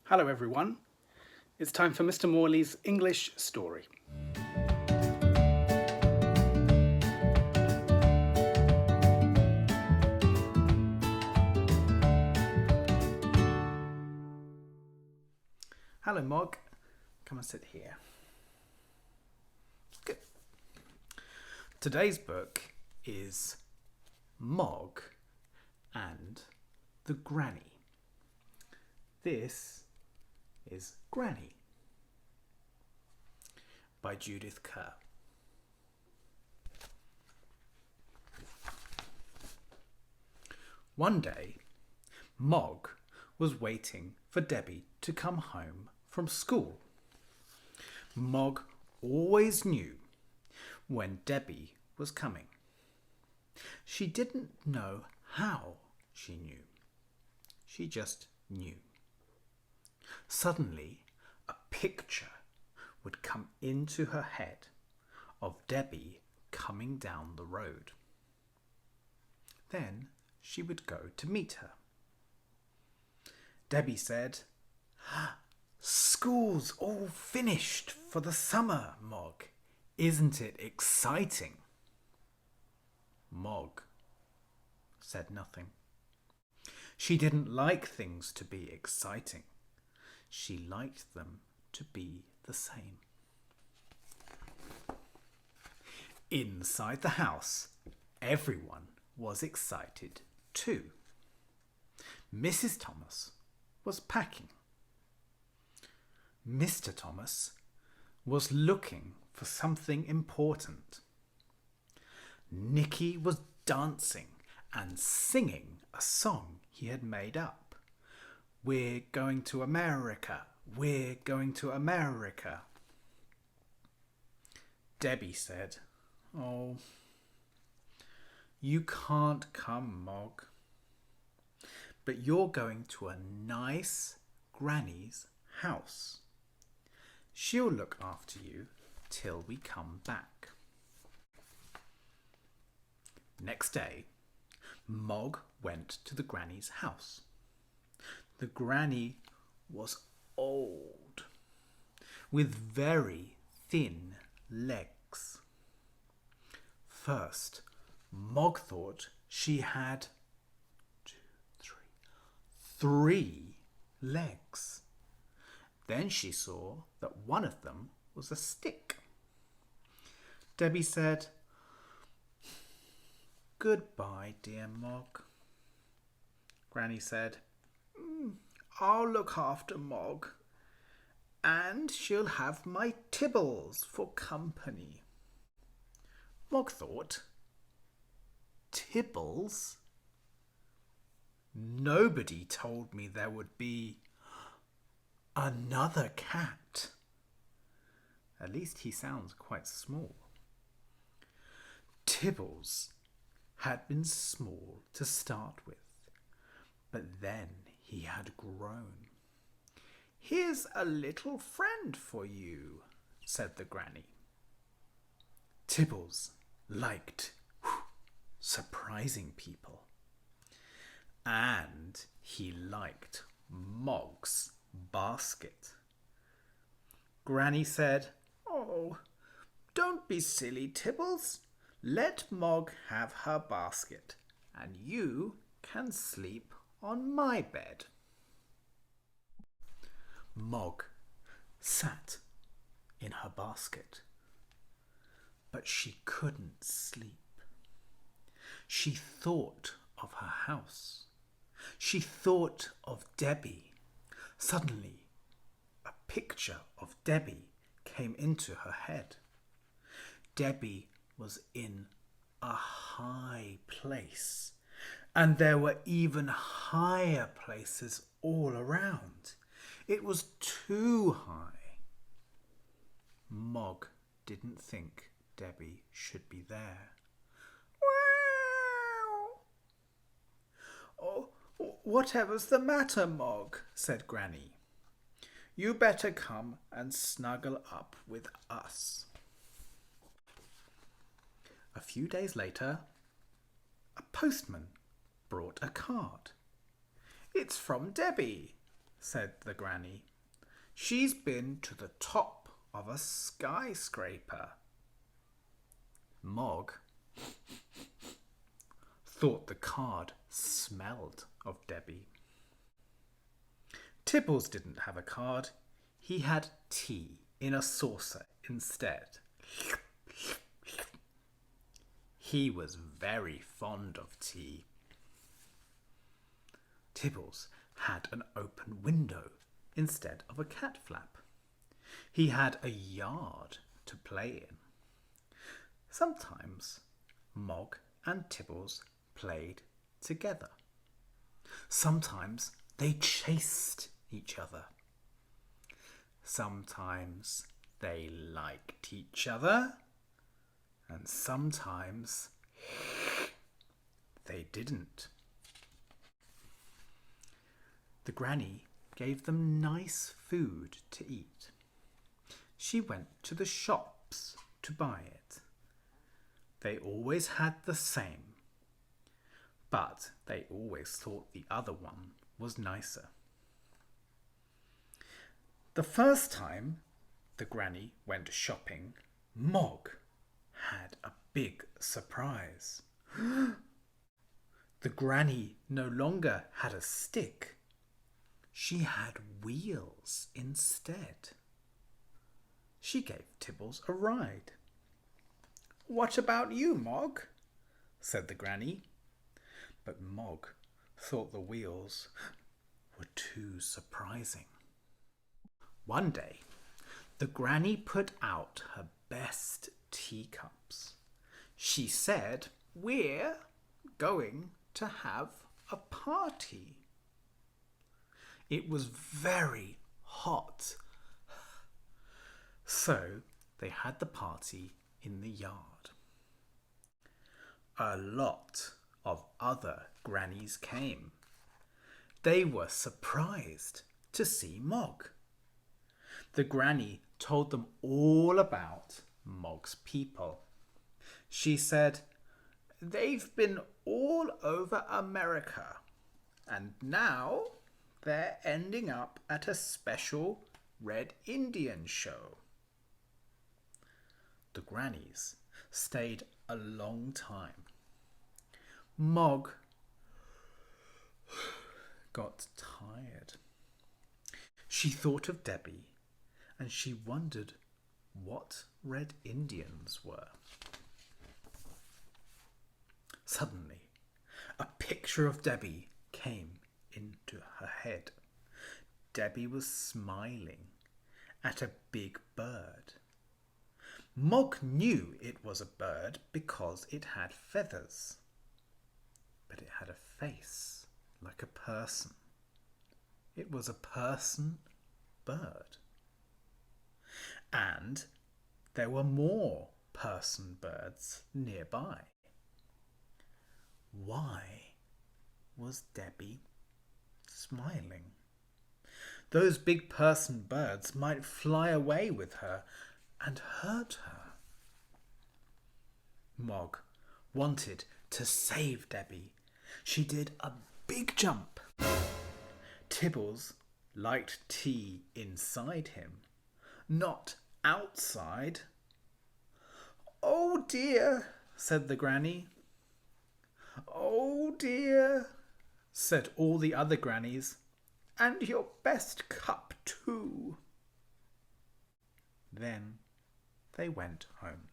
Hello everyone, it's time for Mr. Morley's English story. Hello Mog, come and sit here. Good. Today's book is Mog and the Granny. This is Granny by Judith Kerr. One day, Mog was waiting for Debbie to come home from school. Mog always knew when Debbie was coming. She didn't know how she knew. She just knew. Suddenly, a picture would come into her head of Debbie coming down the road. Then she would go to meet her. Debbie said, "School's all finished for the summer, Mog. Isn't it exciting?" Mog said nothing. She didn't like things to be exciting. She liked them to be the same. Inside the house, everyone was excited too. Mrs. Thomas was packing. Mr. Thomas was looking for something important. Nicky was dancing and singing a song he had made up. "We're going to America, we're going to America." Debbie said, "Oh, you can't come, Mog. But you're going to a nice granny's house. She'll look after you till we come back." Next day, Mog went to the granny's house. The granny was old, with very thin legs. First, Mog thought she had three legs. Then she saw that one of them was a stick. Debbie said, "Goodbye, dear Mog." Granny said, "I'll look after Mog, and she'll have my Tibbles for company." Mog thought, "Tibbles? Nobody told me there would be another cat. At least he sounds quite small." Tibbles had been small to start with, but then he had grown. "Here's a little friend for you," said the granny. Tibbles liked surprising people. And he liked Mog's basket. Granny said, "Oh, don't be silly, Tibbles. Let Mog have her basket, and you can sleep on my bed." Mog sat in her basket, but she couldn't sleep. She thought of her house. She thought of Debbie. Suddenly, a picture of Debbie came into her head. Debbie was in a high place, and there were even higher places all around. It was too high. Mog didn't think Debbie should be there. "Wow! Oh, whatever's the matter, Mog?" said Granny. "You better come and snuggle up with us." A few days later, a postman brought a card. "It's from Debbie," said the granny. She's been to the top of a skyscraper. Mog thought the card smelled of Debbie. Tibbles didn't have a card. He had tea in a saucer instead. He was very fond of tea. Tibbles had an open window instead of a cat flap. He had a yard to play in. Sometimes Mog and Tibbles played together. Sometimes they chased each other. Sometimes they liked each other, and sometimes they didn't. The granny gave them nice food to eat. She went to the shops to buy it. They always had the same, but they always thought the other one was nicer. The first time the granny went shopping, Mog had a big surprise. The granny no longer had a stick. She had wheels instead. She gave Tibbles a ride. "What about you, Mog?" said the granny. But Mog thought the wheels were too surprising. One day, the granny put out her best teacups. She said, "We're going to have a party." It was very hot. So they had the party in the yard. A lot of other grannies came. They were surprised to see Mog. The granny told them all about Mog's people. She said, "They've been all over America, and now they're ending up at a special Red Indian show." The grannies stayed a long time. Mog got tired. She thought of Debbie, and she wondered what Red Indians were. Suddenly, a picture of Debbie came into her head. Debbie was smiling at a big bird. Mog knew it was a bird because it had feathers, but it had a face like a person. It was a person bird. And there were more person birds nearby. Why was Debbie smiling? Those big person birds might fly away with her and hurt her. Mog wanted to save Debbie. She did a big jump. Tibbles liked tea inside him, not outside. "Oh dear," said the granny. "Oh dear," said all the other grannies. "And your best cup too." Then they went home.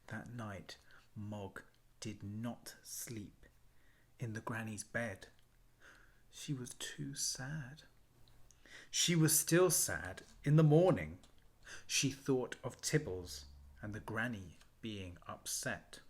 That night, Mog did not sleep in the granny's bed. She was too sad. She was still sad in the morning. She thought of Tibbles and the granny being upset.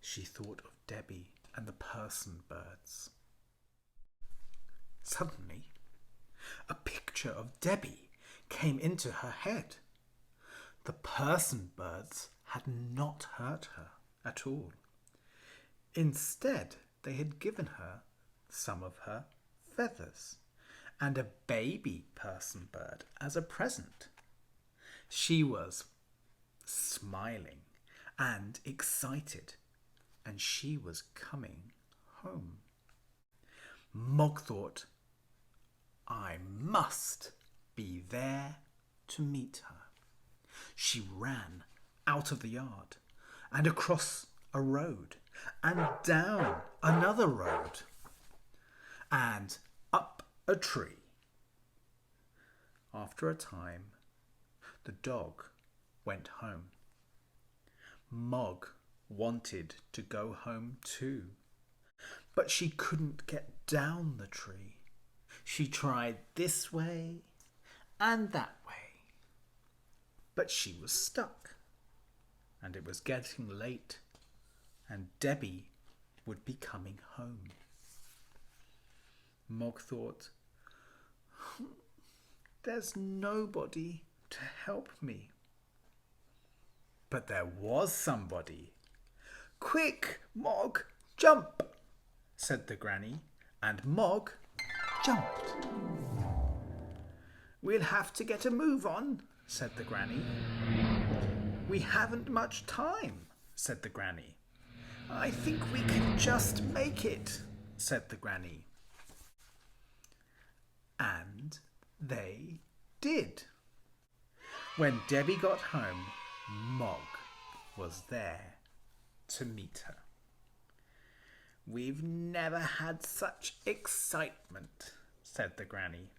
She thought of Debbie and the person birds. Suddenly, a picture of Debbie came into her head. The person birds had not hurt her at all. Instead, they had given her some of her feathers and a baby person bird as a present. She was smiling and excited, and she was coming home. Mog thought, I must be there to meet her. She ran out of the yard and across a road and down another road and up a tree. After a time, the dog went home. Mog wanted to go home too, but she couldn't get down the tree. She tried this way and that way, but she was stuck, and it was getting late, and Debbie would be coming home. Mog thought, there's nobody to help me. But there was somebody. Quick, Mog, jump, said the granny, and Mog jumped. We'll have to get a move on, said the granny. We haven't much time, said the granny. I think we can just make it, said the granny. And they did. When Debbie got home, Mog was there to meet her. We've never had such excitement, said the granny.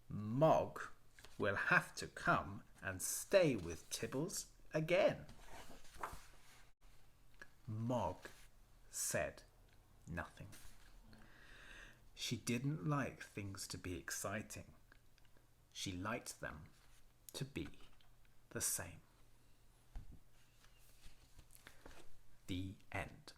Mog will have to come and stay with Tibbles again. Mog said nothing. She didn't like things to be exciting. She liked them to be the same. The end.